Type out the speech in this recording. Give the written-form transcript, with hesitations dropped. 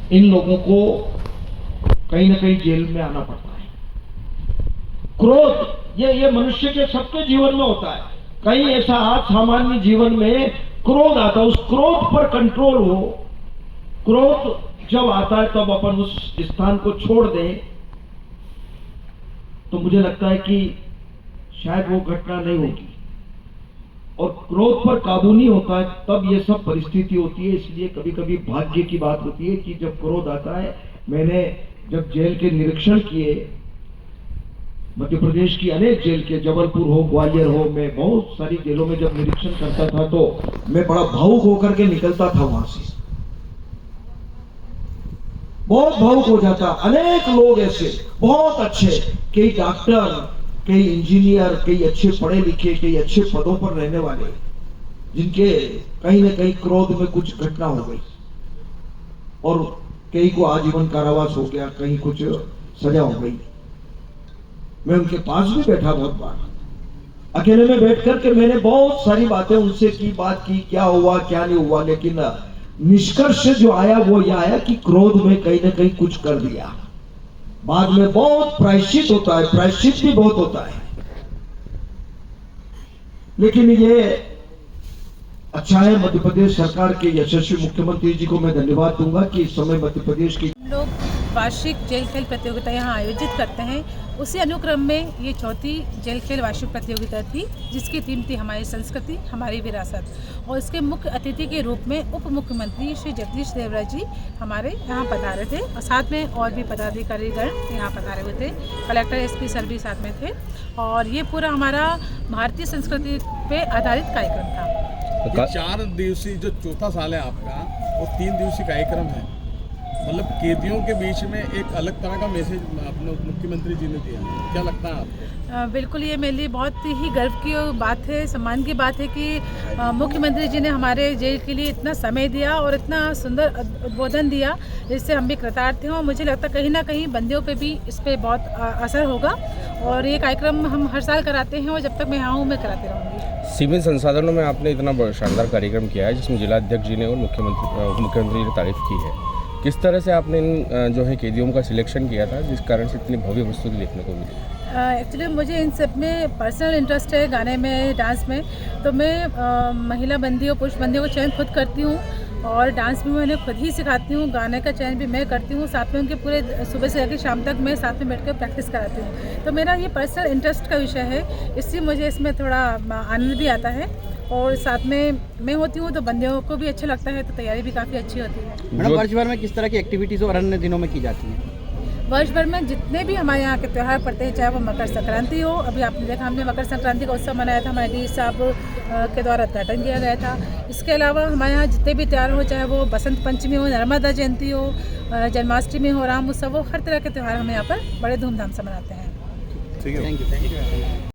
इन लोगों को कहीं ना कहीं जेल में आना पड़ता है। क्रोध ये मनुष्य के सबके जीवन में होता है। कहीं ऐसा सामान्य जीवन में क्रोध आता है, उस क्रोध पर कंट्रोल हो। क्रोध जब आता है तब अपन उस स्थान को छोड़ दें तो मुझे लगता है कि शायद वो घटना नहीं होगी। और क्रोध पर काबू नहीं होता है तब ये सब परिस्थिति होती है। इसलिए कभी कभी भाग्य की बात होती है कि जब क्रोध आता है, मैंने जब जेल के निरीक्षण किए, मध्य प्रदेश की अनेक जेल के, जबलपुर हो, ग्वालियर हो, मैं बहुत सारी जेलों में जब निरीक्षण करता था तो मैं बड़ा भावुक होकर के निकलता था वहां से, बहुत भावुक हो जाता। अनेक लोग ऐसे बहुत अच्छे, कई डॉक्टर, कई इंजीनियर, कई अच्छे पढ़े लिखे, कई अच्छे पदों पर रहने वाले, जिनके कहीं ना कहीं क्रोध में कुछ घटना हो गई और कई को आजीवन कारावास हो गया, कहीं कुछ सजा हो गई। मैं उनके पास भी बैठा बहुत बार, अकेले में बैठ करके मैंने बहुत सारी बातें उनसे की, बात की, क्या हुआ क्या नहीं हुआ, लेकिन निष्कर्ष जो आया वो यह आया कि क्रोध में कहीं ना कहीं कुछ कर दिया। बाद में बहुत प्रायश्चित होता है, प्रायश्चित भी बहुत होता है, लेकिन ये अच्छा है। मध्य प्रदेश सरकार के यशस्वी मुख्यमंत्री जी को मैं धन्यवाद दूंगा कि इस समय मध्य प्रदेश की लोग वार्षिक जेल खेल प्रतियोगिता यहाँ आयोजित करते हैं। उसी अनुक्रम में ये चौथी जेल खेल वार्षिक प्रतियोगिता थी, जिसकी थीम थी हमारी संस्कृति हमारी विरासत। और इसके मुख्य अतिथि के रूप में उप मुख्यमंत्री श्री जगदीश देवरा जी हमारे यहाँ पधारे थे और साथ में और भी पदाधिकारीगण यहाँ पधारे हुए थे। कलेक्टर एसपी सर भी साथ में थे और ये पूरा हमारा भारतीय संस्कृति पे आधारित कार्यक्रम था। 4 दिवसीय जो चौथा साल है आपका, वो 3 दिवसीय कार्यक्रम है, मतलब कैदियों के बीच में एक अलग तरह का मैसेज अपने मुख्यमंत्री जी ने दिया, क्या लगता है आपको? बिल्कुल, ये मेरे लिए बहुत ही गर्व की बात है, सम्मान की बात है कि मुख्यमंत्री जी ने हमारे जेल के लिए इतना समय दिया और इतना सुंदर उद्बोधन दिया, जिससे हम भी कृतार्थ हैं। और मुझे लगता है कहीं ना कहीं बंदियों पे भी इस पर बहुत असर होगा और ये कार्यक्रम हम हर साल कराते हैं और जब तक मैं यहाँ हूँ मैं कराती रहूँगी। सीमित संसाधनों में आपने इतना शानदार कार्यक्रम किया है जिसमें जिलाध्यक्ष जी ने और मुख्यमंत्री ने तारीफ की है। किस तरह से आपने इन जो है कैदियों का सिलेक्शन किया था जिस कारण से इतनी भव्य प्रस्तुति देखने को मिली? एक्चुअली मुझे इन सब में पर्सनल इंटरेस्ट है, गाने में, डांस में। तो मैं महिला बंदियों पुरुष बंदियों का चयन खुद करती हूँ और डांस भी मैं उन्हें खुद ही सिखाती हूँ, गाने का चयन भी मैं करती हूँ। साथ में उनके पूरे सुबह से लेकर शाम तक मैं साथ में बैठ कर प्रैक्टिस कराती हूँ। तो मेरा ये पर्सनल इंटरेस्ट का विषय है, इससे मुझे इसमें थोड़ा आनंद भी आता है और साथ में मैं होती हूँ तो बंदियों को भी अच्छा लगता है, तो तैयारी भी काफ़ी अच्छी होती है। मैडम, वर्ष भर में किस तरह की एक्टिविटीज़ और अन्य दिनों में की जाती हैं? वर्ष भर में जितने भी हमारे यहाँ के त्यौहार पड़ते हैं, चाहे वो मकर संक्रांति हो, अभी आपने देखा हमने मकर संक्रांति का उत्सव मनाया था, हमारे डी साहब के द्वारा उद्घाटन किया गया था। इसके अलावा हमारे यहाँ जितने भी त्यौहार हो, चाहे वो बसंत पंचमी हो, नर्मदा जयंती हो, जन्माष्टमी हो, राम उत्सव हो, हर तरह के त्यौहार हम यहाँ पर बड़े धूमधाम से मनाते हैं। Thank you.